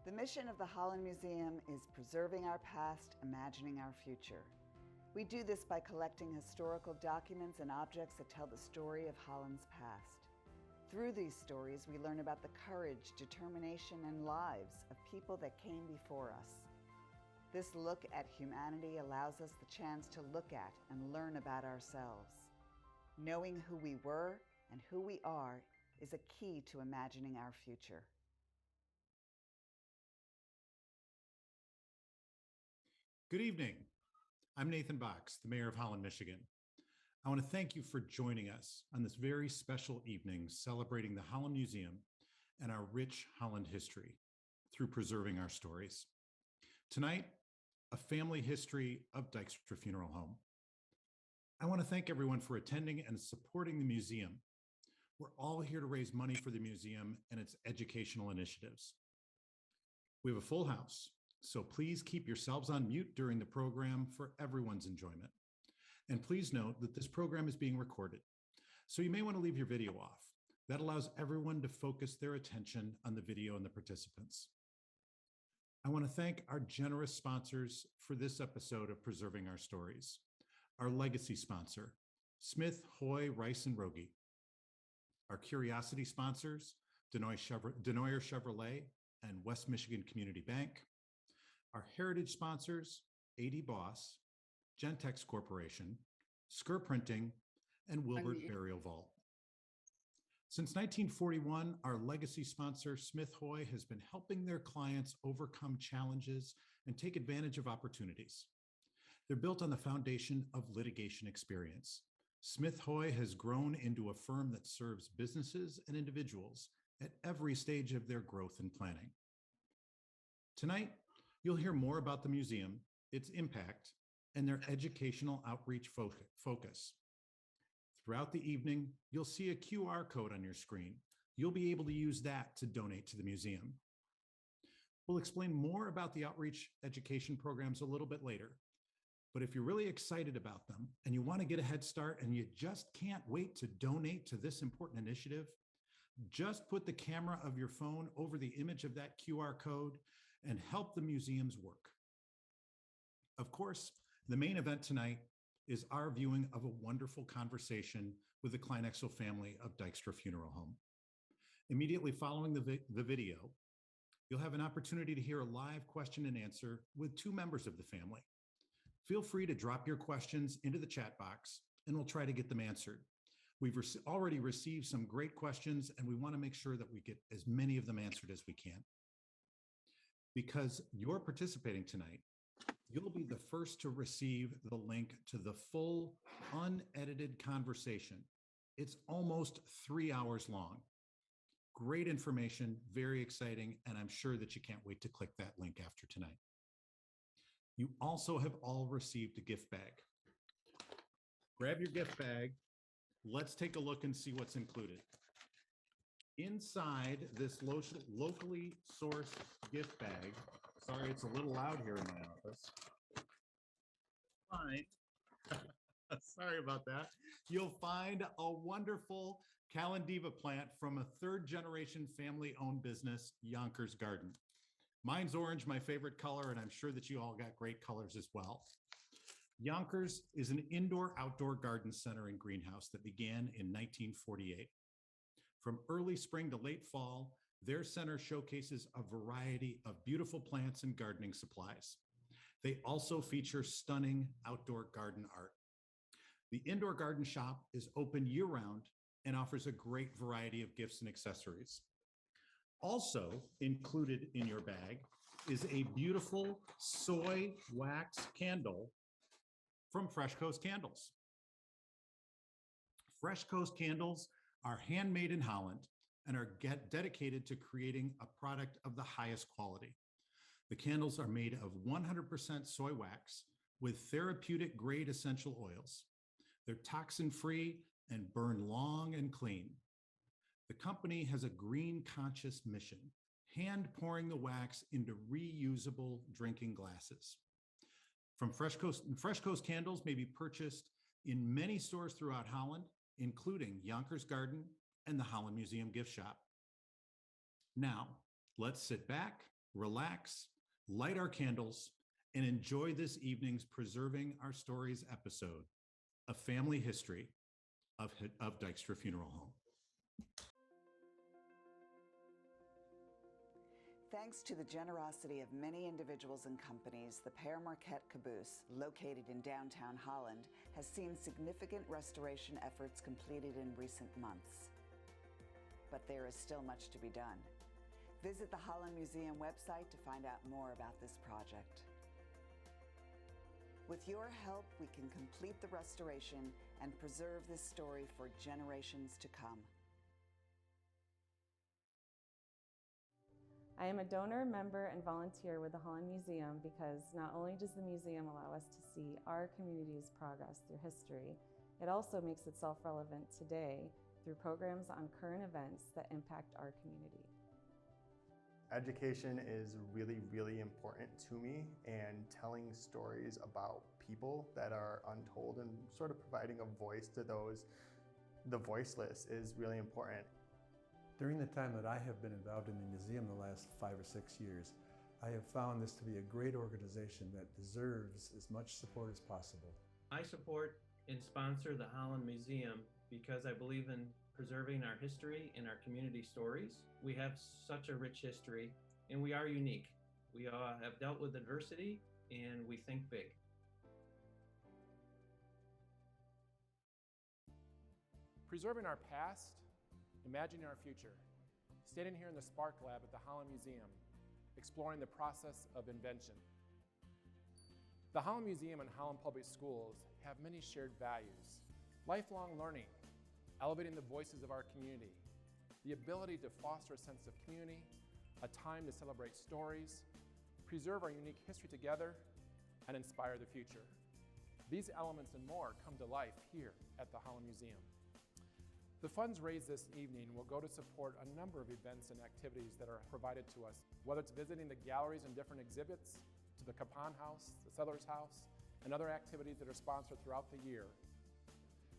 The mission of the Holland Museum is preserving our past, imagining our future. We do this by collecting historical documents and objects that tell the story of Holland's past. Through these stories, we learn about the courage, determination, and lives of people that came before us. This look at humanity allows us the chance to look at and learn about ourselves. Knowing who we were and who we are is a key to imagining our future. Good evening. I'm Nathan Box, the Mayor of Holland, Michigan. I want to thank you for joining us on this very special evening celebrating the Holland Museum and our rich Holland history through preserving our stories. Tonight, a family history of Dykstra Funeral Home. I want to thank everyone for attending and supporting the museum. We're all here to raise money for the museum and its educational initiatives. We have a full house, so please keep yourselves on mute during the program for everyone's enjoyment. And please note that this program is being recorded, so you may want to leave your video off. That allows everyone to focus their attention on the video and the participants. I want to thank our generous sponsors for this episode of Preserving Our Stories. Our legacy sponsor, Smith, Hoy, Rice, and Rogie. Our curiosity sponsors, Denoyer Chevrolet and West Michigan Community Bank. Our heritage sponsors, AD Boss, Gentex Corporation, Skur Printing, and Wilbert Burial Vault. Since 1941, our legacy sponsor, Smith Hoy, has been helping their clients overcome challenges and take advantage of opportunities. They're built on the foundation of litigation experience. Smith Hoy has grown into a firm that serves businesses and individuals at every stage of their growth and planning. Tonight, you'll hear more about the museum, its impact, and their educational outreach focus. Throughout the evening, you'll see a QR code on your screen. You'll be able to use that to donate to the museum. We'll explain more about the outreach education programs a little bit later. But if you're really excited about them and you want to get a head start and you just can't wait to donate to this important initiative, just put the camera of your phone over the image of that QR code and help the museum's work. Of course, the main event tonight is our viewing of a wonderful conversation with the Kleinexel family of Dykstra Funeral Home. Immediately following the video, you'll have an opportunity to hear a live question and answer with two members of the family. Feel free to drop your questions into the chat box and we'll try to get them answered. We've already received some great questions and we want to make sure that we get as many of them answered as we can. Because you're participating tonight, you'll be the first to receive the link to the full unedited conversation. It's almost 3 hours long. Great information, very exciting, and I'm sure that you can't wait to click that link after tonight. You also have all received a gift bag. Grab your gift bag. Let's take a look and see what's included. Inside this locally sourced gift bag, sorry, it's a little loud here in my office. Sorry about that. You'll find a wonderful Calendiva plant from a third-generation family-owned business, Yonkers Garden. Mine's orange, my favorite color, and I'm sure that you all got great colors as well. Yonkers is an indoor-outdoor garden center and greenhouse that began in 1948. From early spring to late fall, their center showcases a variety of beautiful plants and gardening supplies. They also feature stunning outdoor garden art. The indoor garden shop is open year-round and offers a great variety of gifts and accessories. Also included in your bag is a beautiful soy wax candle from Fresh Coast Candles. Fresh Coast Candles are handmade in Holland and are dedicated to creating a product of the highest quality. The candles are made of 100% soy wax with therapeutic grade essential oils. They're toxin-free and burn long and clean. The company has a green conscious mission, hand pouring the wax into reusable drinking glasses. From Fresh Coast Candles may be purchased in many stores throughout Holland, including Yonkers Garden and the Holland Museum Gift Shop. Now, let's sit back, relax, light our candles, and enjoy this evening's Preserving Our Stories episode, A Family History of Dykstra Funeral Home. Thanks to the generosity of many individuals and companies, the Père Marquette Caboose, located in downtown Holland, has seen significant restoration efforts completed in recent months. But there is still much to be done. Visit the Holland Museum website to find out more about this project. With your help, we can complete the restoration and preserve this story for generations to come. I am a donor, member, and volunteer with the Holland Museum because not only does the museum allow us to see our community's progress through history, it also makes itself relevant today through programs on current events that impact our community. Education is really, really important to me, and telling stories about people that are untold and sort of providing a voice to the voiceless is really important. During the time that I have been involved in the museum the last 5 or 6 years, I have found this to be a great organization that deserves as much support as possible. I support and sponsor the Holland Museum because I believe in preserving our history and our community stories. We have such a rich history, and we are unique. We have dealt with adversity, and we think big. Preserving our past, imagining our future. Standing here in the Spark Lab at the Holland Museum, exploring the process of invention. The Holland Museum and Holland Public Schools have many shared values. Lifelong learning, elevating the voices of our community, the ability to foster a sense of community, a time to celebrate stories, preserve our unique history together, and inspire the future. These elements and more come to life here at the Holland Museum. The funds raised this evening will go to support a number of events and activities that are provided to us, whether it's visiting the galleries and different exhibits, to the Capon House, the Settlers House, and other activities that are sponsored throughout the year.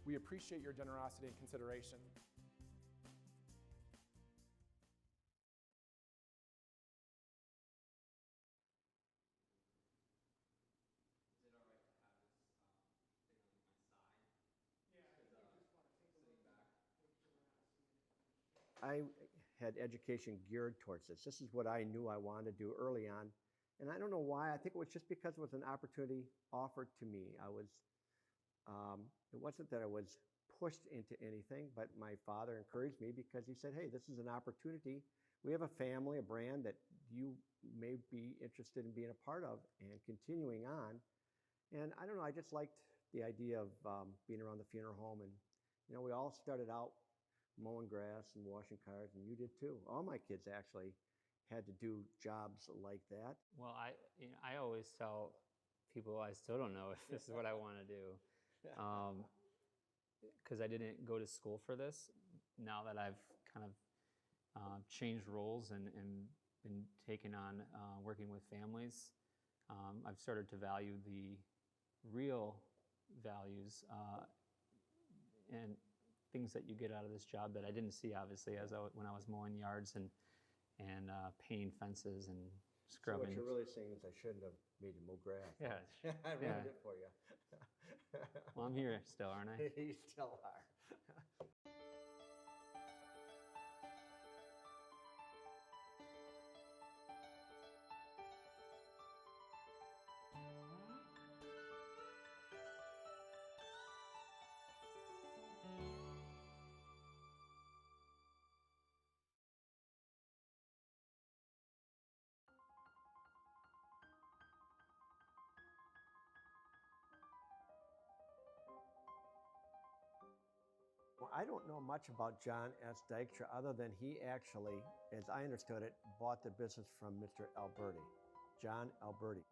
We appreciate your generosity and consideration. I had education geared towards this. This is what I knew I wanted to do early on. And I don't know why. I think it was just because it was an opportunity offered to me. It wasn't that I was pushed into anything, but my father encouraged me because he said, hey, this is an opportunity. We have a family, a brand that you may be interested in being a part of and continuing on. And I don't know, I just liked the idea of being around the funeral home. And, we all started out mowing grass and washing cars, and you did too. All my kids actually had to do jobs like that. Well, I always tell people I still don't know if this is what I want to do, because I didn't go to school for this. Now that I've kind of changed roles and been taken on working with families, I've started to value the real values and things that you get out of this job that I didn't see, obviously, when I was mowing yards and painting fences and scrubbing. So what you're really saying is I shouldn't have made you mow grass. Yeah. I ruined it for you. Well, I'm here still, aren't I? You still are. Well, I don't know much about John S. Dykstra other than he actually, as I understood it, bought the business from Mr. Alberti, John Alberti.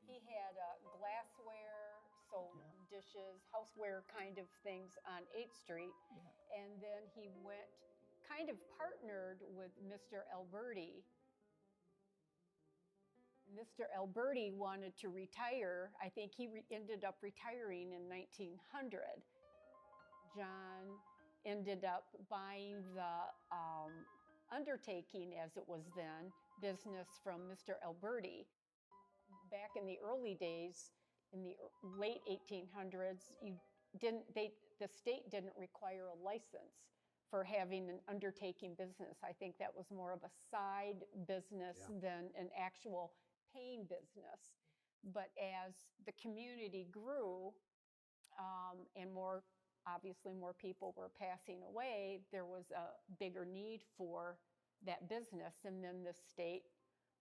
He had glassware, sold dishes, houseware kind of things on 8th Street. Yeah. And then he kind of partnered with Mr. Alberti. Mr. Alberti wanted to retire. I think he ended up retiring in 1900. John ended up buying undertaking, as it was then, business from Mr. Alberti. Back in the early days, in the late 1800s, the state didn't require a license for having an undertaking business. I think that was more of a side business than an actual paying business. But as the community grew, and obviously more people were passing away, there was a bigger need for that business. And then the state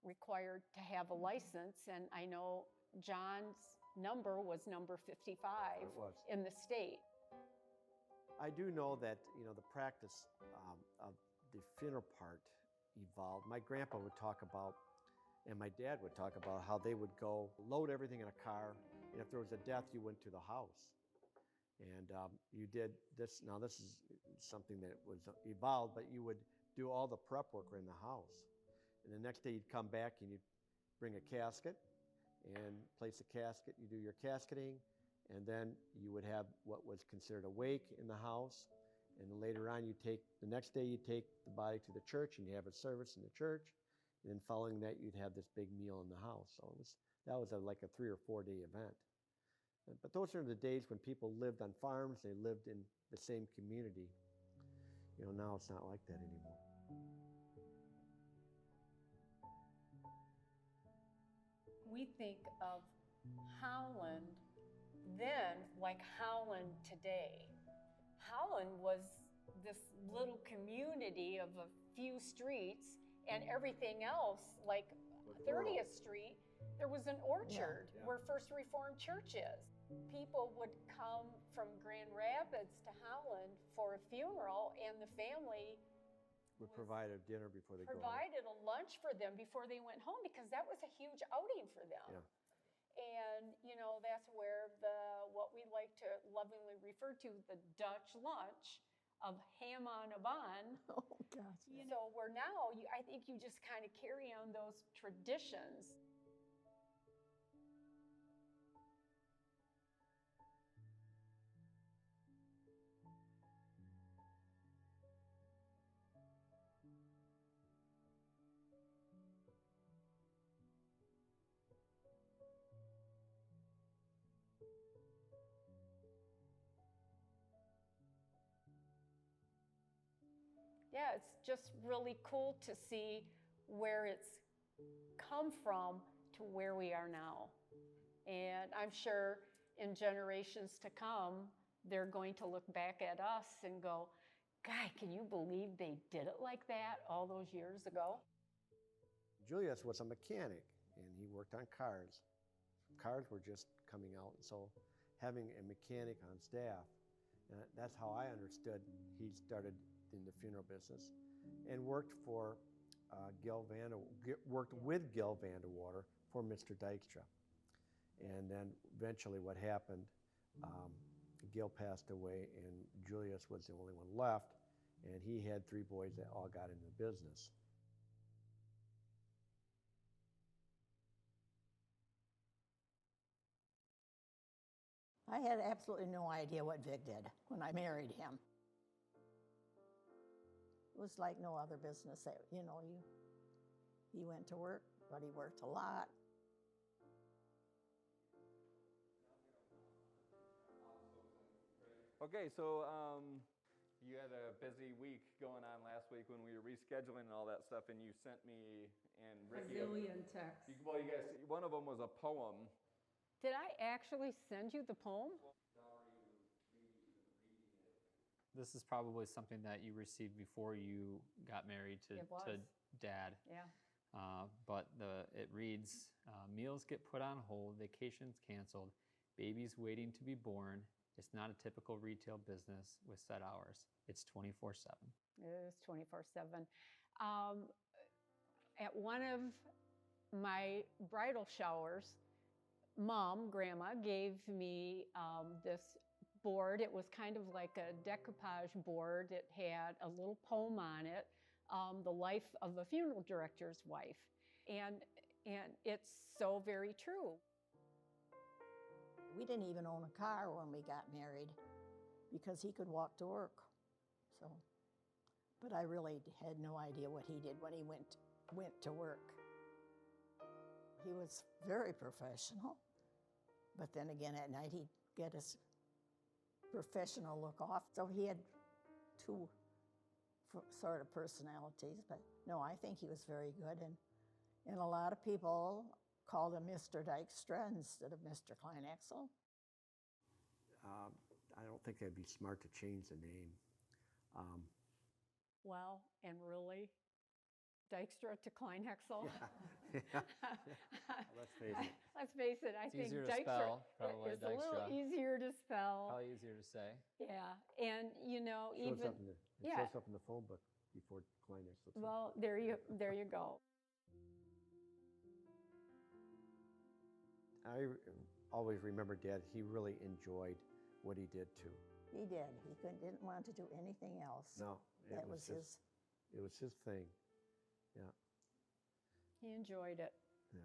required to have a license. And I know John's number was number 55 in the state. I do know that, the practice of the funeral part evolved. My grandpa would talk about, and my dad would talk about how they would go load everything in a car, and if there was a death, you went to the house. And you did this. Now, this is something that was evolved, but you would do all the prep work in the house. And the next day, you'd come back and you'd bring a casket and place a casket. You do your casketing, and then you would have what was considered a wake in the house. And then later on, the next day, you take the body to the church and you have a service in the church. And then following that, you'd have this big meal in the house. So that was like a 3 or 4 day event. But those are the days when people lived on farms, they lived in the same community. Now it's not like that anymore. We think of Holland then like Holland today. Holland was this little community of a few streets, and everything else, like 30th Street, there was an orchard where First Reformed Church is. People would come from Grand Rapids to Holland for a funeral, and the family would provide a dinner before they provided a lunch for them before they went home, because that was a huge outing for them. Yeah. And that's where what we like to lovingly refer to, the Dutch lunch of ham on a bun. Oh gosh. So where now I think you just kind of carry on those traditions. Yeah, it's just really cool to see where it's come from to where we are now. And I'm sure in generations to come, they're going to look back at us and go, "God, can you believe they did it like that all those years ago?" Julius was a mechanic, and he worked on cars. Cars were just coming out, and so having a mechanic on staff, that's how I understood he started in the funeral business, and worked with Gil Vandewater for Mr. Dykstra. And then eventually what happened, Gil passed away, and Julius was the only one left, and he had 3 boys that all got into the business. I had absolutely no idea what Vic did when I married him. It was like no other business that, he went to work, but he worked a lot. Okay, so you had a busy week going on last week when we were rescheduling and all that stuff, and you sent me and Ricky a zillion texts. Well, you guys, one of them was a poem. Did I actually send you the poem? This is probably something that you received before you got married to Dad. Yeah. But it reads, meals get put on hold, vacations canceled, babies waiting to be born. It's not a typical retail business with set hours. It's 24/7. It is 24/7. At one of my bridal showers, Grandma gave me this board. It was kind of like a decoupage board. It had a little poem on it, the life of a funeral director's wife. And it's so very true. We didn't even own a car when we got married because he could walk to work. So But I really had no idea what he did when he went to work. He was very professional, but then again at night he'd get his professional look off. So he had two sort of personalities, but no, I think he was very good. And a lot of people called him Mr. Dykstra instead of Mr. Kleinaxel. I don't think it'd be smart to change the name. Well, and really, Dykstra to Kleinaxel? Yeah. Let's face it. Let's face it, I It's think easier to Dykstra spell, probably, is a little Dykstra. easier to spell. Probably easier to say. Yeah, and you know, Shows even, up in the, it yeah. shows up in the phone book before Kleinaxel. Well, there you go. I always remember Dad, he really enjoyed what he did too. He did. He didn't want to do anything else. No, That was his. It was his thing. Yeah, He enjoyed it. yeah.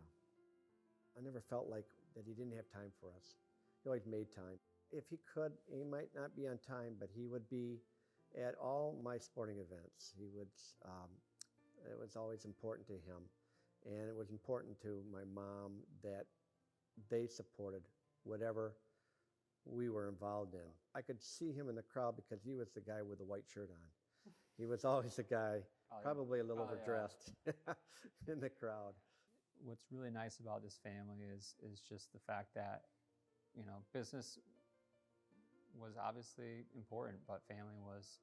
I never felt like that he didn't have time for us. He always made time. If he could, he might not be on time, but he would be at all my sporting events. He would, it was always important to him. And it was important to my mom that they supported whatever we were involved in. I could see him in the crowd because he was the guy with the white shirt on. He was always the guy, probably a little overdressed in the crowd. What's really nice about this family is just the fact that, you know, business was obviously important, but family was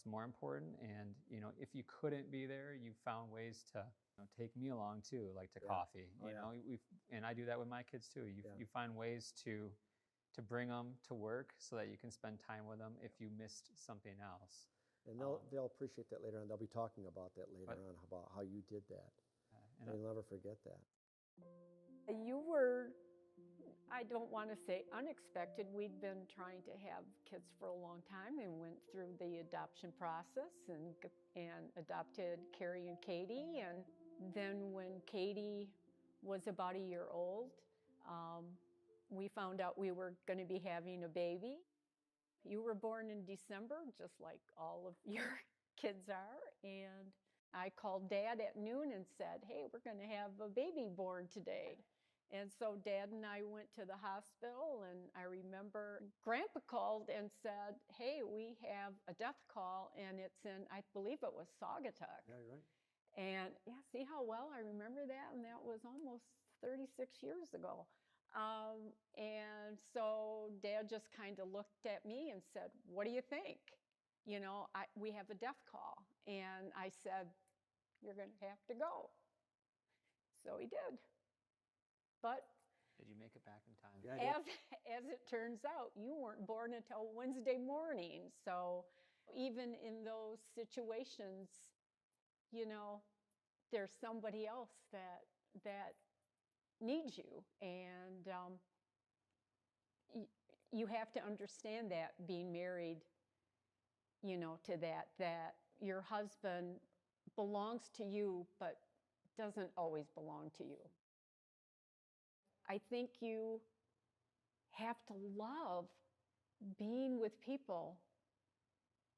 more important. And, you know, if you couldn't be there, you found ways to, you know, take me along too, like to coffee. You know, and I do that with my kids too. You find ways to bring them to work so that you can spend time with them if you missed something else. And they'll appreciate that later on. They'll be talking about that later on, about how you did that. And they'll never forget that. You were, I don't want to say unexpected. We'd been trying to have kids for a long time and went through the adoption process and adopted Carrie and Katie. And then when Katie was about a year old, we found out we were going to be having a baby. You were born in December, just like all of your kids are. And I called Dad at noon and said, hey, we're going to have a baby born today. And so Dad and I went to the hospital, and I remember Grandpa called and said, hey, we have a death call, and it's in, I believe it was Saugatuck. Yeah, you're right. And yeah, see how well I remember that? And that was almost 36 years ago. And so Dad just kind of looked at me and said, what do you think? You know, we have a death call. And I said, you're going to have to go. So he did. But did you make it back in time? Yeah, as it turns out, you weren't born until Wednesday morning. So even in those situations, you know, there's somebody else that needs you. And you have to understand that being married, you know, to that your husband belongs to you, but doesn't always belong to you. I think you have to love being with people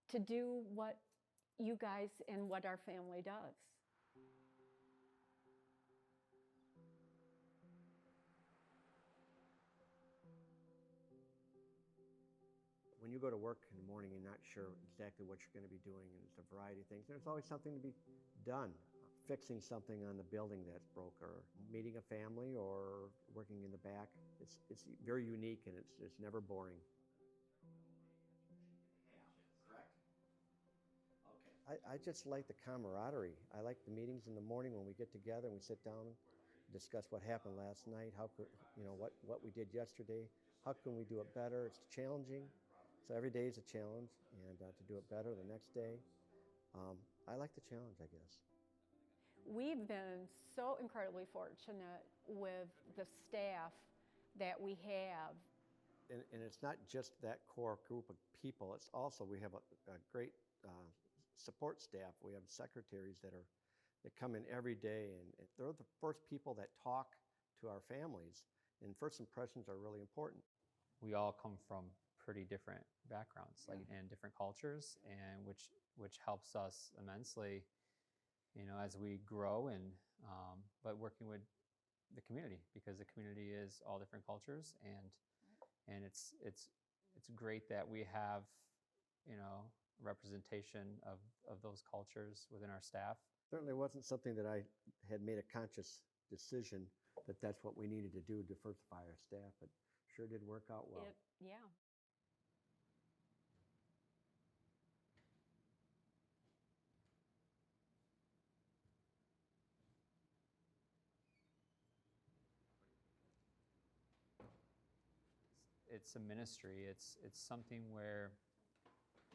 to do what you guys and what our family does. When you go to work in the morning, you're not sure exactly what you're going to be doing, and it's a variety of things. There's always something to be done. Fixing something on the building that's broke, or meeting a family, or working in the back. It's very unique, and it's never boring. Correct? Okay. I just like the camaraderie. I like the meetings in the morning when we get together and we sit down, discuss what happened last night, how could, you know, what we did yesterday, how can we do it better. It's challenging. So every day is a challenge, and to do it better the next day. I like the challenge, I guess. We've been so incredibly fortunate with the staff that we have. And it's not just that core group of people. It's also, we have a great support staff. We have secretaries that come in every day, and they're the first people that talk to our families. And first impressions are really important. We all come from pretty different backgrounds, like and different cultures, and which helps us immensely, as we grow and but working with the community, because the community is all different cultures, and it's great that we have representation of those cultures within our staff. Certainly wasn't something that I had made a conscious decision that that's what we needed to do, diversify our staff, but sure did work out well. Yeah. It's a ministry. It's something where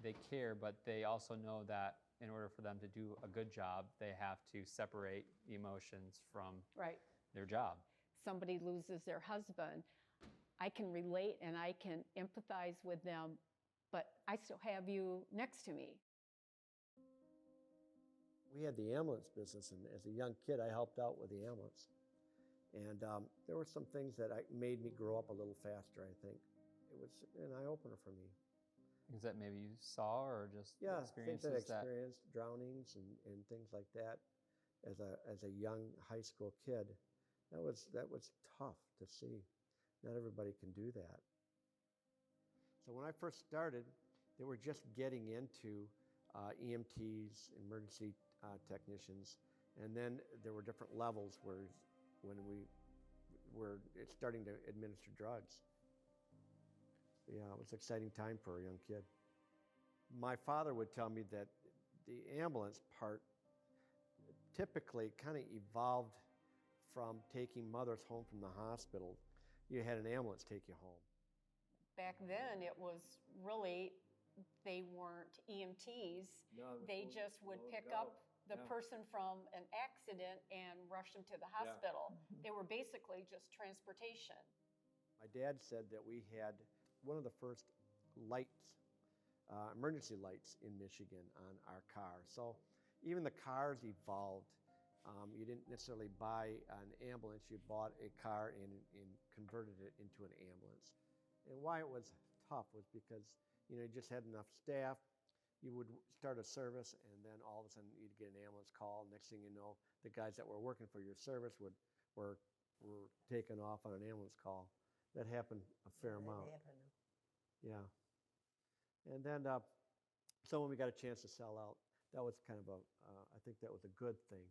they care, but they also know that in order for them to do a good job, they have to separate emotions from Right. their job. Somebody loses their husband, I can relate and I can empathize with them, but I still have you next to me. We had the ambulance business, and as a young kid, I helped out with the ambulance. And there were some things that made me grow up a little faster, I think. It was an eye-opener for me. Things that maybe you saw or just experiences things that I experienced, drownings and things like that as a young high school kid. That was tough to see. Not everybody can do that. So when I first started, they were just getting into EMTs, emergency technicians, and then there were different levels when we were starting to administer drugs. Yeah, it was an exciting time for a young kid. My father would tell me that the ambulance part typically kind of evolved from taking mothers home from the hospital. You had an ambulance take you home. Back then, it was really, they weren't EMTs. They just would pick up the person from an accident and rush them to the hospital. They were basically just transportation. My dad said that we had one of the first lights, emergency lights in Michigan on our car. So even the cars evolved. You didn't necessarily buy an ambulance, you bought a car and converted it into an ambulance. And why it was tough was because you just had enough staff. You would start a service, and then all of a sudden you'd get an ambulance call. Next thing you know, the guys that were working for your service were taken off on an ambulance call. That happened a fair amount. Yeah. And then, so when we got a chance to sell out, that was kind of I think that was a good thing.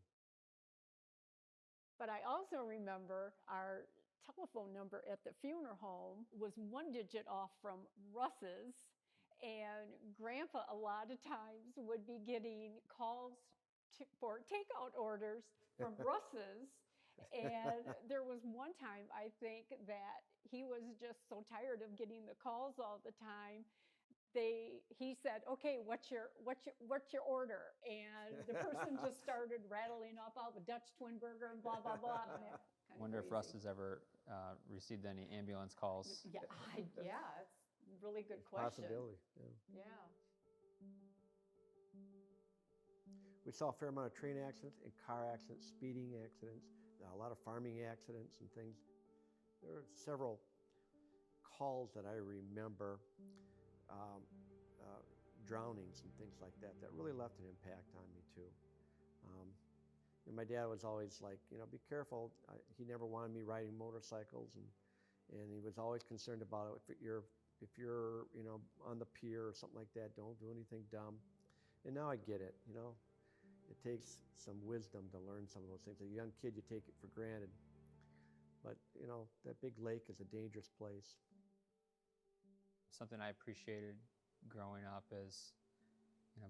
But I also remember our telephone number at the funeral home was one digit off from Russ's, and Grandpa a lot of times would be getting calls for takeout orders from Russ's. And there was one time, I think, that he was just so tired of getting the calls all the time. He said, "Okay, what's your order?" And the person just started rattling off all the Dutch twin burger and blah blah blah. I wonder if Russ has ever received any ambulance calls. Yeah, it's a really good question. Possibility. Yeah. We saw a fair amount of train accidents and car accidents, speeding accidents, a lot of farming accidents and things. There were several calls that I remember, drownings and things like that really left an impact on me too. And my dad was always like, be careful. He never wanted me riding motorcycles, and he was always concerned about it. If you're on the pier or something like that, don't do anything dumb. And now I get it. It takes some wisdom to learn some of those things. As a young kid, you take it for granted. But, that big lake is a dangerous place. Something I appreciated growing up is,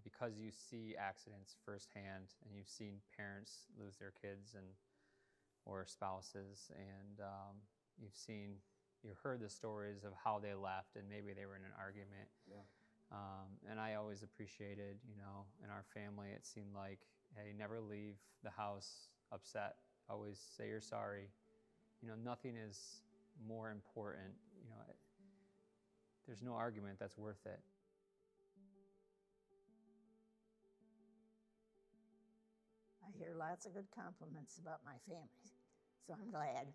because you see accidents firsthand and you've seen parents lose their kids or spouses, and you've heard the stories of how they left, and maybe they were in an argument. Yeah. And I always appreciated, in our family, it seemed like, hey, never leave the house upset. Always say you're sorry. Nothing is more important. There's no argument that's worth it. I hear lots of good compliments about my family, so I'm glad.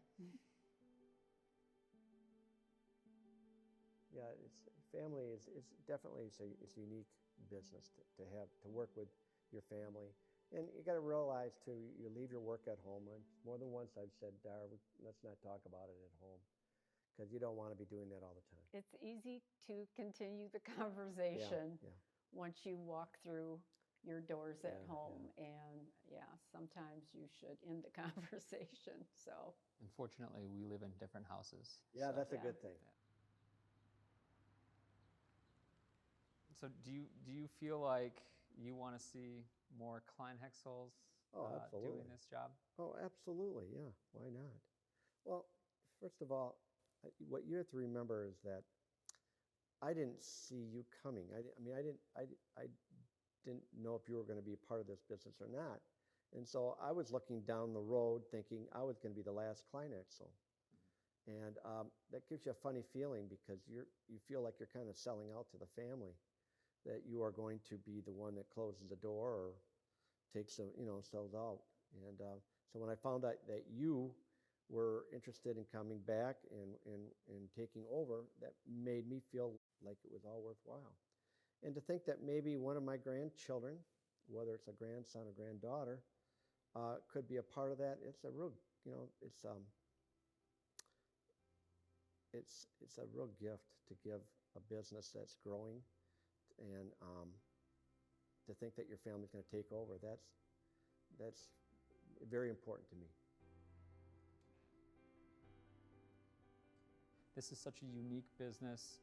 Yeah, family is definitely it's a unique business to work with your family. And you got to realize too, you leave your work at home. And more than once I've said, Dar, let's not talk about it at home, because you don't want to be doing that all the time. It's easy to continue the conversation Yeah. once you walk through your doors at Yeah, home. And sometimes you should end the conversation. So Unfortunately, we live in different houses. Yeah, so- that's a good thing. So do you feel like you want to see more Klein Hexels Absolutely. doing this job? Oh, absolutely. Yeah. Why not? Well, first of all, what you have to remember is that I didn't see you coming. I didn't know if you were going to be a part of this business or not. And so I was looking down the road thinking I was going to be the last Klein Hexel. And that gives you a funny feeling, because you feel like you're kind of selling out to the family, that you are going to be the one that closes the door or takes sells out. And so when I found out that you were interested in coming back and taking over, that made me feel like it was all worthwhile. And to think that maybe one of my grandchildren, whether it's a grandson or granddaughter, could be a part of that, it's a real, it's a real gift to give a business that's growing, and to think that your family's going to take over, that's very important to me. This is such a unique business.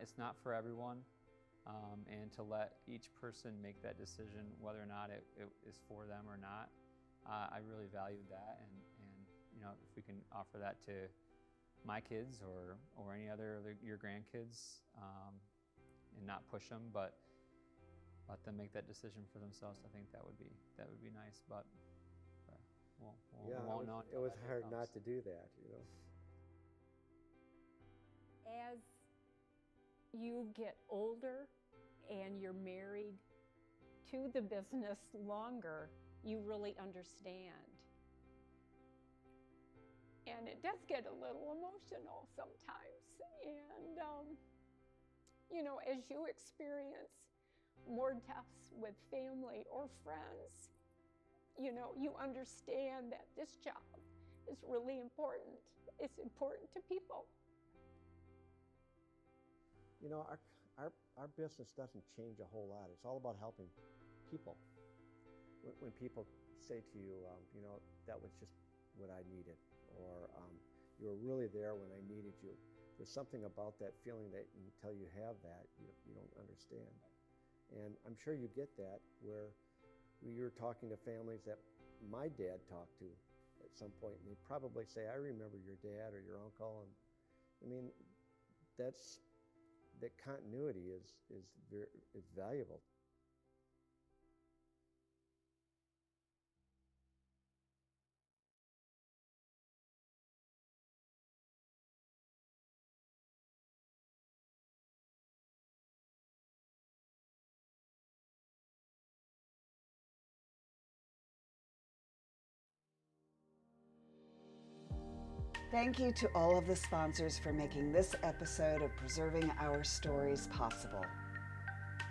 It's not for everyone, and to let each person make that decision whether or not it is for them or not, I really valued that. And if we can offer that to my kids or any other your grandkids, and not push them, but let them make that decision for themselves, I think that would be nice. But we won't know. It was hard not to do that, as you get older and you're married to the business longer, you really understand. And it does get a little emotional sometimes. And, as you experience more deaths with family or friends, you understand that this job is really important. It's important to people. Our business doesn't change a whole lot. It's all about helping people. When people say to you, that was just what I needed, or you were really there when I needed you, there's something about that feeling that until you have that, you don't understand. And I'm sure you get that where you're talking to families that my dad talked to at some point, and they probably say, I remember your dad or your uncle. And that continuity is valuable. Thank you to all of the sponsors for making this episode of Preserving Our Stories possible.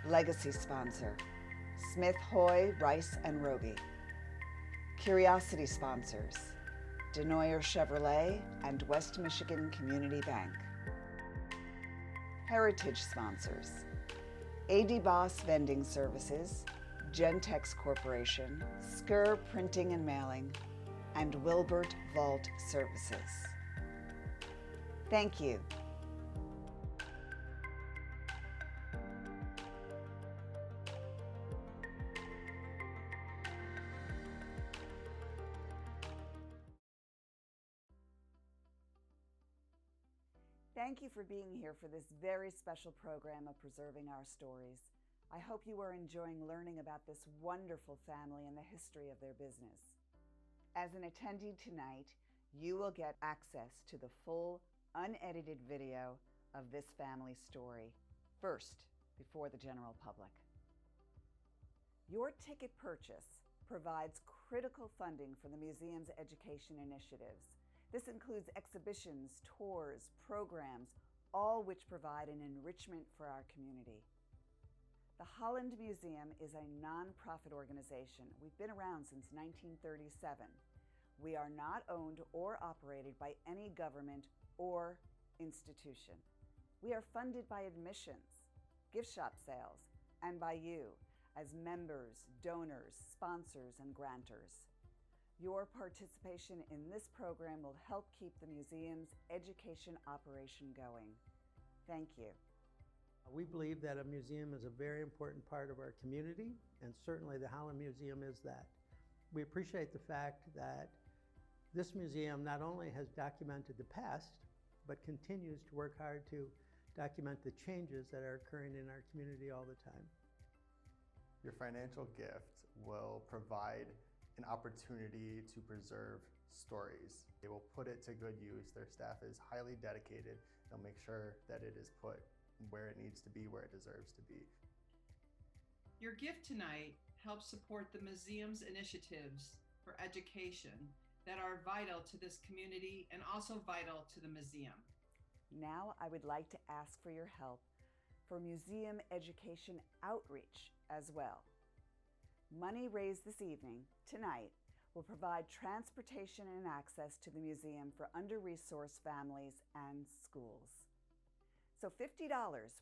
Legacy sponsor, Smith Hoy, Rice and Rogie. Curiosity sponsors, Denoyer Chevrolet and West Michigan Community Bank. Heritage sponsors, AD Boss Vending Services, Gentex Corporation, Skur Printing and Mailing, and Wilbert Vault Services. Thank you. Thank you for being here for this very special program of Preserving Our Stories. I hope you are enjoying learning about this wonderful family and the history of their business. As an attendee tonight, you will get access to the full, unedited video of this family story, first before the general public. Your ticket purchase provides critical funding for the museum's education initiatives. This includes exhibitions, tours, programs, all which provide an enrichment for our community. The Holland Museum is a nonprofit organization. We've been around since 1937. We are not owned or operated by any government or institution. We are funded by admissions, gift shop sales, and by you as members, donors, sponsors, and grantors. Your participation in this program will help keep the museum's education operation going. Thank you. We believe that a museum is a very important part of our community, and certainly the Holland Museum is that. We appreciate the fact that this museum not only has documented the past, but continues to work hard to document the changes that are occurring in our community all the time. Your financial gift will provide an opportunity to preserve stories. They will put it to good use. Their staff is highly dedicated. They'll make sure that it is put where it needs to be, where it deserves to be. Your gift tonight helps support the museum's initiatives for education that are vital to this community and also vital to the museum. Now I would like to ask for your help for museum education outreach as well. Money raised this evening, tonight, will provide transportation and access to the museum for under-resourced families and schools. So $50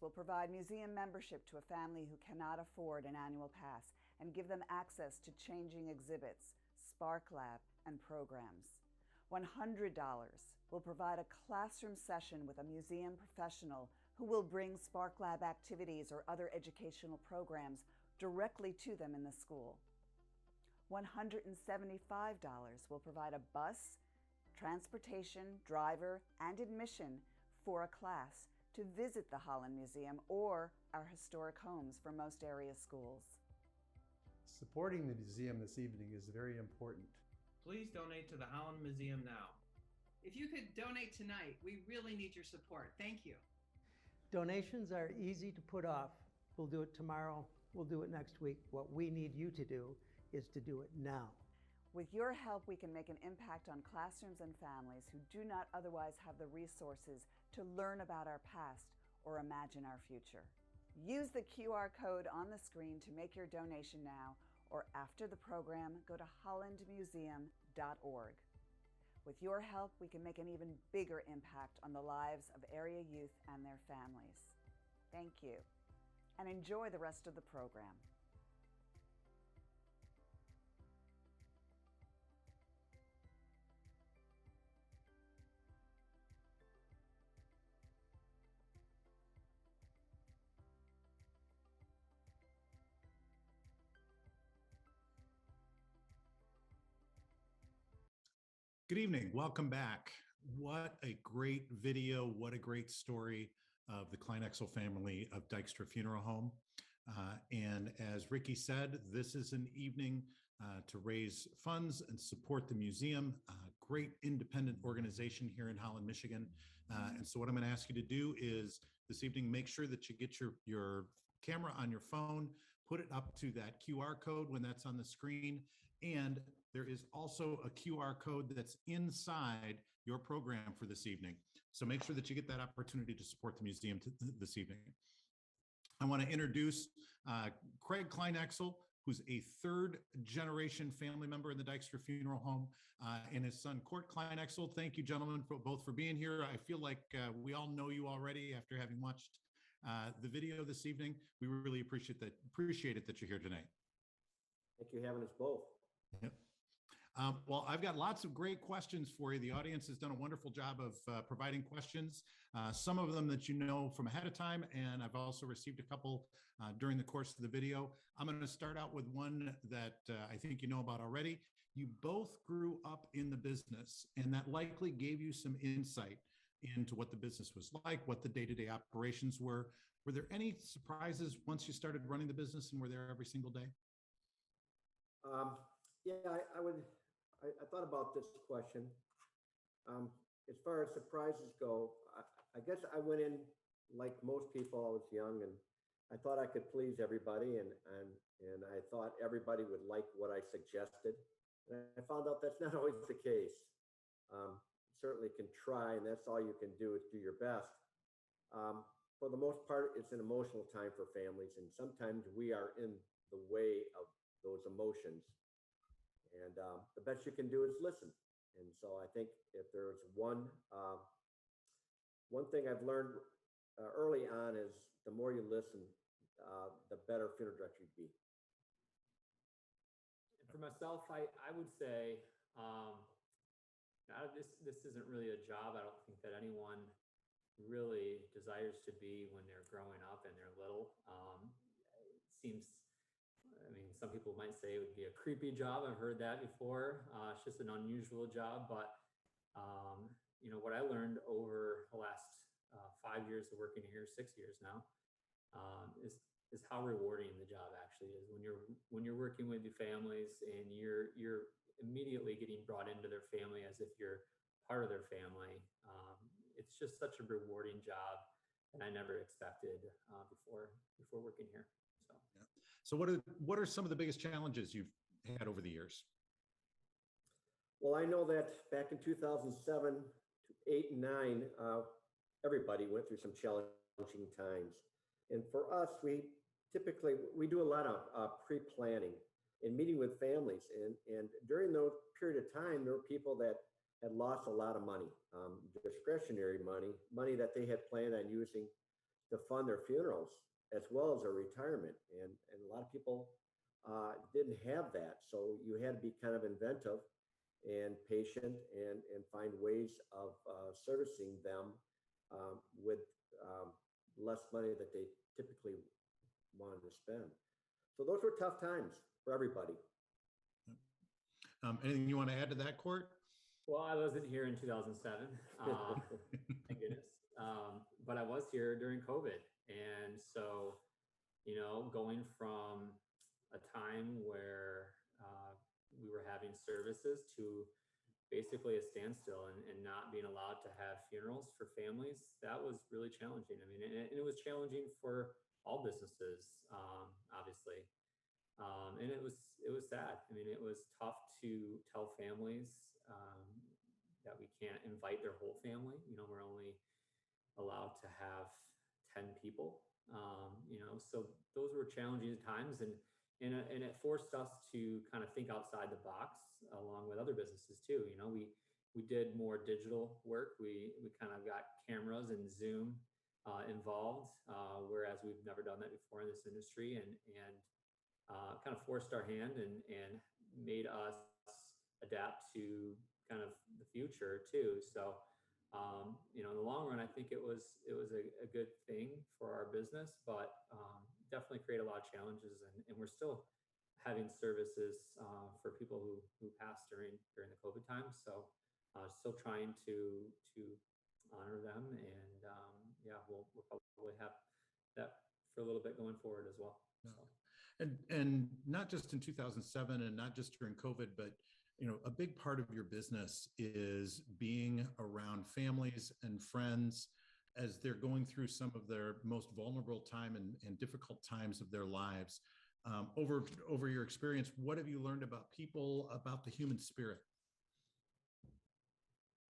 will provide museum membership to a family who cannot afford an annual pass and give them access to changing exhibits, Spark Lab, and programs. $100 will provide a classroom session with a museum professional who will bring Spark Lab activities or other educational programs directly to them in the school. $175 will provide a bus, transportation, driver, and admission for a class to visit the Holland Museum or our historic homes for most area schools. Supporting the museum this evening is very important. Please donate to the Holland Museum now. If you could donate tonight, we really need your support. Thank you. Donations are easy to put off. We'll do it tomorrow, we'll do it next week. What we need you to do is to do it now. With your help, we can make an impact on classrooms and families who do not otherwise have the resources to learn about our past or imagine our future. Use the QR code on the screen to make your donation now, or after the program, go to hollandmuseum.org. With your help, we can make an even bigger impact on the lives of area youth and their families. Thank you, and enjoy the rest of the program. Good evening. Welcome back. What a great video. What a great story of the Kleinexel family of Dykstra Funeral Home. And as Ricky said, this is an evening to raise funds and support the museum, a great independent organization here in Holland, Michigan. And so what I'm going to ask you to do is this evening, make sure that you get your camera on your phone, put it up to that QR code when that's on the screen. And there is also a QR code that's inside your program for this evening. So make sure that you get that opportunity to support the museum this evening. I want to introduce Craig Kleinexel, who's a third generation family member in the Dykstra Funeral Home, and his son, Court Kleinexel. Thank you, gentlemen, both for being here. I feel like we all know you already after having watched the video this evening. We really appreciate it that you're here tonight. Thank you for having us both. Yep. Well, I've got lots of great questions for you. The audience has done a wonderful job of providing questions, some of them that you know from ahead of time, and I've also received a couple during the course of the video. I'm going to start out with one that I think you know about already. You both grew up in the business, and that likely gave you some insight into what the business was like, what the day-to-day operations were. Were there any surprises once you started running the business and were there every single day? Yeah, I thought about this question. As far as surprises go, I guess I went in like most people. I was young and I thought I could please everybody, and I thought everybody would like what I suggested. And I found out that's not always the case. Certainly can try, and that's all you can do is do your best. For the most part, it's an emotional time for families, and sometimes we are in the way of those emotions. And the best you can do is listen. And so I think if there's one thing I've learned early on is the more you listen, the better funeral director you'd be. For myself, I would say this isn't really a job. I don't think that anyone really desires to be when they're growing up and they're little. It seems, I mean, some people might say it would be a creepy job. I've heard that before. It's just an unusual job. But, you know, what I learned over the last 5 years of working here, 6 years now, is how rewarding the job actually is when you're working with your families and you're immediately getting brought into their family as if you're part of their family. It's just such a rewarding job that I never expected before working here. So, yeah. So what are some of the biggest challenges you've had over the years? Well, I know that back in 2007, 8, and 9, everybody went through some challenging times. And for us, we do a lot of pre-planning and meeting with families. And during those period of time, there were people that had lost a lot of money, discretionary money that they had planned on using to fund their funerals as well as their retirement. And a lot of people didn't have that. So you had to be kind of inventive and patient and find ways of servicing them with less money that they typically wanted to spend. So those were tough times for everybody. Anything you want to add to that, Court? well, I wasn't here in 2007. Thank goodness. But I was here during COVID. And so, you know, going from a time where we were having services to basically a standstill and not being allowed to have funerals for families, that was really challenging. I mean, and it was challenging for all businesses, obviously. And it was sad. I mean, it was tough to tell families that we can't invite their whole family. You know, we're only allowed to have 10 people. You know, so those were challenging times, and it forced us to kind of think outside the box along with other businesses too. You know, we did more digital work. We kind of got cameras and Zoom involved, whereas we've never done that before in this industry, and kind of forced our hand and made us adapt to kind of the future too. So, you know, in the long run, I think it was a good thing for our business, but definitely create a lot of challenges, and we're still having services for people who passed during the COVID time. So, still trying to honor them, and yeah, we'll probably have that for a little bit going forward as well. So. And not just in 2007 and not just during COVID, but you know, a big part of your business is being around families and friends as they're going through some of their most vulnerable time and difficult times of their lives. Over your experience, what have you learned about people, about the human spirit?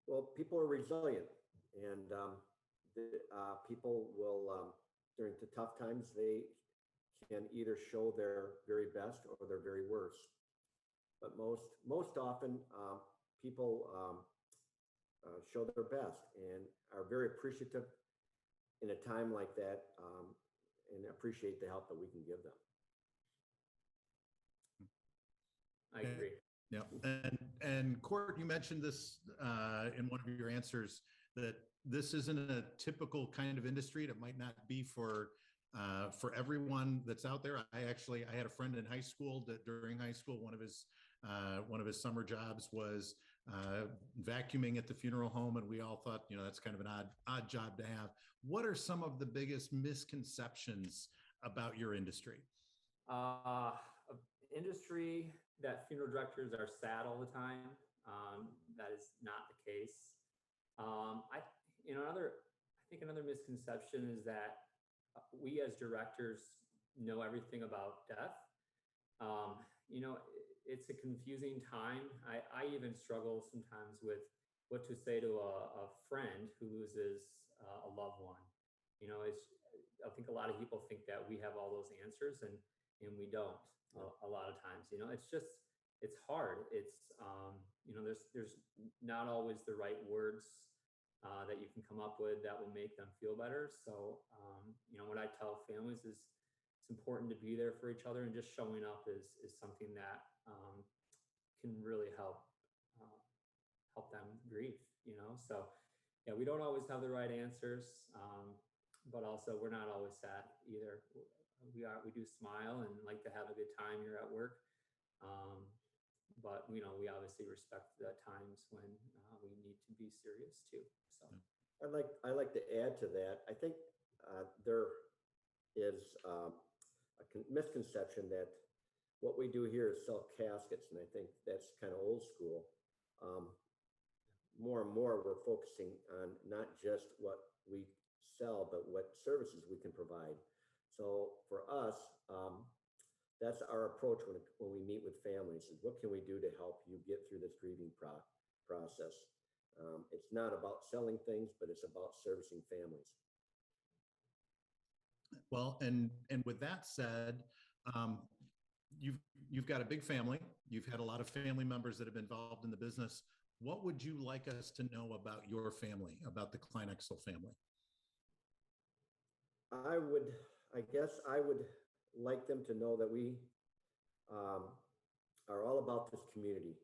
Well, people are resilient, and people will, during the tough times, they can either show their very best or their very worst. But most often, people show their best and are very appreciative in a time like that, and appreciate the help that we can give them. I agree. Yeah, and Court, you mentioned this in one of your answers, that this isn't a typical kind of industry. It might not be for everyone that's out there. I had a friend in high school that during high school, one of his summer jobs was vacuuming at the funeral home, and we all thought, you know, that's kind of an odd job to have. What are some of the biggest misconceptions about your industry? Industry that funeral directors are sad all the time. That is not the case. I think another misconception is that we as directors know everything about death. You know, it's a confusing time. I even struggle sometimes with what to say to a friend who loses a loved one. I think a lot of people think that we have all those answers, and we don't. A lot of times, it's hard. There's not always the right words that you can come up with that will make them feel better. So, what I tell families is it's important to be there for each other, and just showing up is something that can really help them grieve. So yeah, we don't always have the right answers, but also we're not always sad either. We do smile and like to have a good time here at work, but we obviously respect the times when we need to be serious too. So I'd like to add to that. I think there is a misconception that what we do here is sell caskets, and I think that's kind of old school. More and more, we're focusing on not just what we sell, but what services we can provide. So for us, that's our approach when we meet with families, is what can we do to help you get through this grieving process? It's not about selling things, but it's about servicing families. Well, and with that said, you've got a big family. You've had a lot of family members that have been involved in the business. What would you like us to know about your family, about the Kleinexel family? I guess I would like them to know that we are all about this community.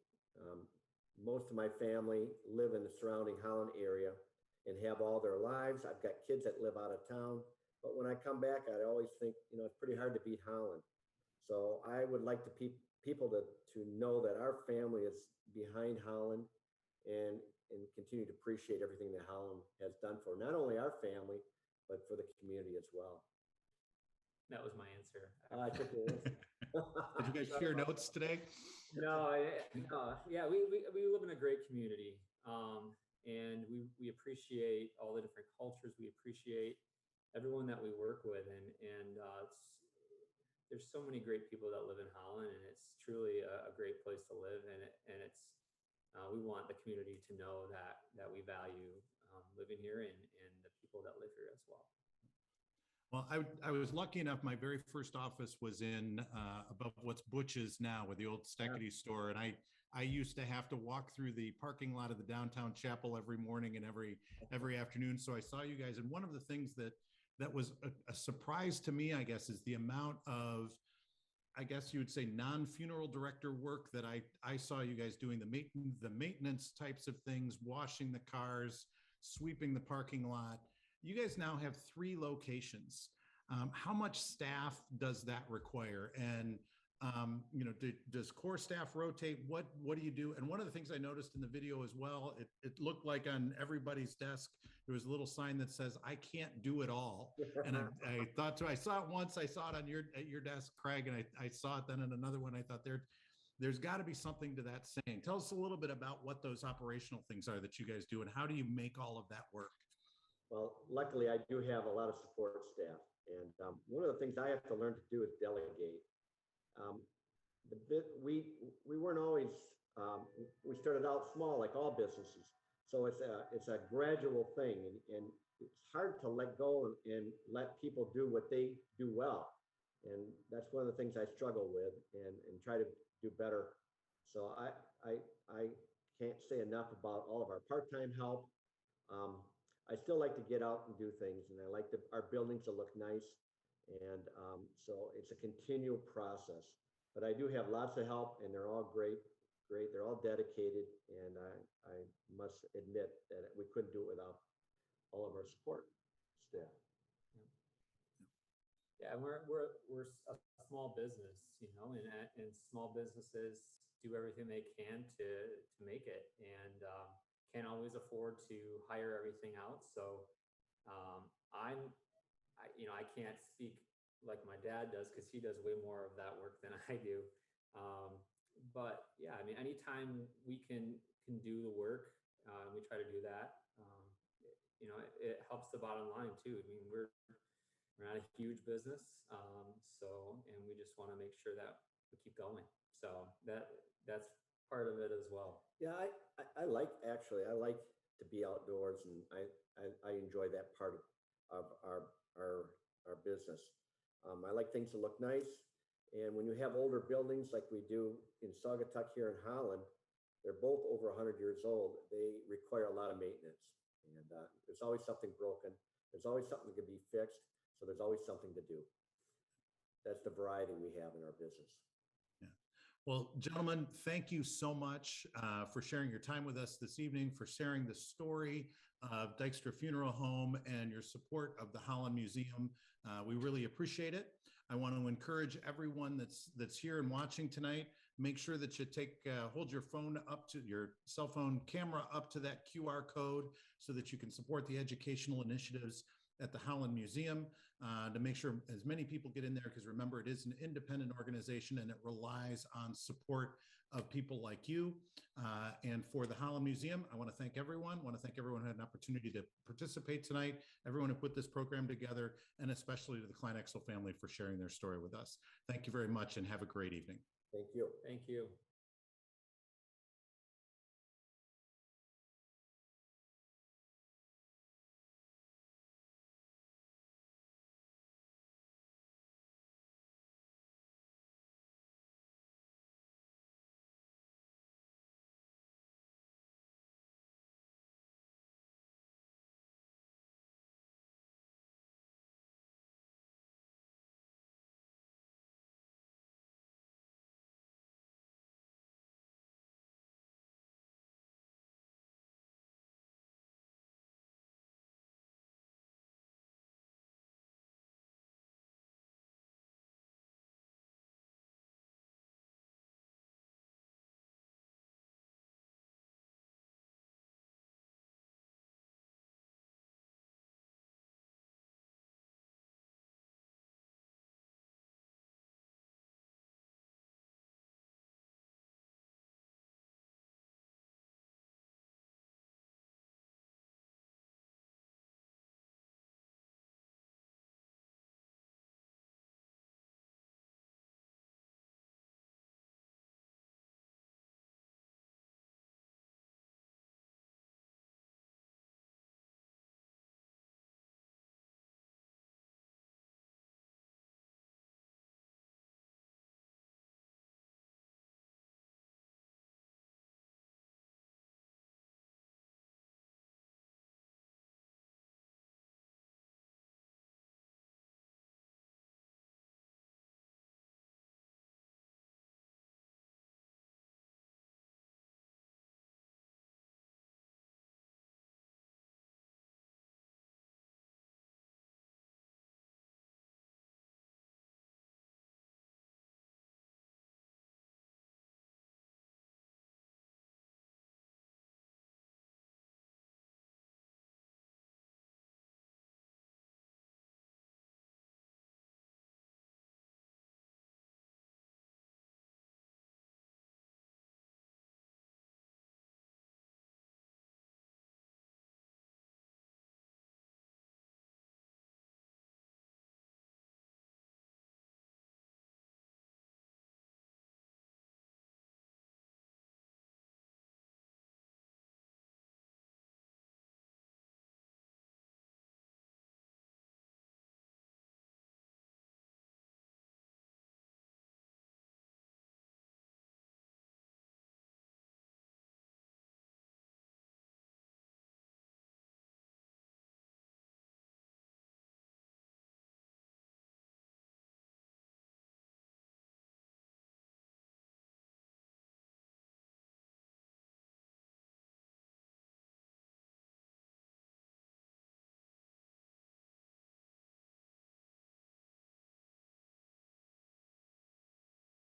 Most of my family live in the surrounding Holland area and have all their lives. I've got kids that live out of town, but when I come back, I always think, it's pretty hard to beat Holland. So I would like people to know that our family is behind Holland and continue to appreciate everything that Holland has done for not only our family, but for the community as well. That was my answer. I took it. Did you guys share notes today? No. Yeah, we live in a great community, and we appreciate all the different cultures. We appreciate everyone that we work with, and there's so many great people that live in Holland, and it's truly a great place to live. And it's we want the community to know that we value living here and the people that live here as well. Well, I was lucky enough. My very first office was in above what's Butch's now, with the old Steckity store, and I used to have to walk through the parking lot of the downtown chapel every morning and every afternoon. So I saw you guys, and one of the things that was a surprise to me, I guess, is the amount of, I guess you would say, non-funeral director work that I saw you guys doing, the maintenance types of things, washing the cars, sweeping the parking lot. You guys now have 3 locations. How much staff does that require? And does core staff rotate? What do you do? And one of the things I noticed in the video as well, it looked like on everybody's desk there was a little sign that says, "I can't do it all." And I thought, I saw it once. I saw it on at your desk, Craig, and I saw it then in another one. I thought there's got to be something to that saying. Tell us a little bit about what those operational things are that you guys do, and how do you make all of that work? Well, luckily, I do have a lot of support staff. And one of the things I have to learn to do is delegate. We weren't always, we started out small like all businesses. So it's a gradual thing. And it's hard to let go and let people do what they do well. And that's one of the things I struggle with and try to do better. So I can't say enough about all of our part-time help. I still like to get out and do things, and I like our buildings to look nice. And so it's a continual process. But I do have lots of help, and they're all great. They're all dedicated, and I must admit that we couldn't do it without all of our support staff. Yeah, we're a small business, and small businesses do everything they can to make it, and can't always afford to hire everything out. So I can't speak like my dad does, because he does way more of that work than I do. But yeah, I mean, anytime we can do the work, we try to do that. It helps the bottom line too. I mean, we're not a huge business, and we just want to make sure that we keep going. So that's part of it as well. Yeah, I like to be outdoors, and I enjoy that part of our business. I like things to look nice. And when you have older buildings like we do in Saugatuck here in Holland, they're both over 100 years old. They require a lot of maintenance. And there's always something broken. There's always something that can be fixed. So there's always something to do. That's the variety we have in our business. Yeah. Well, gentlemen, thank you so much for sharing your time with us this evening, for sharing the story of Dykstra Funeral Home and your support of the Holland Museum. We really appreciate it. I want to encourage everyone that's here and watching tonight, make sure that you hold your phone up to your cell phone camera up to that QR code so that you can support the educational initiatives at the Holland Museum to make sure as many people get in there, because remember, it is an independent organization and it relies on support of people like you. And for the Holland Museum, I want to thank everyone. I want to thank everyone who had an opportunity to participate tonight, everyone who put this program together, and especially to the Klein Exel family for sharing their story with us. Thank you very much and have a great evening. Thank you. Thank you.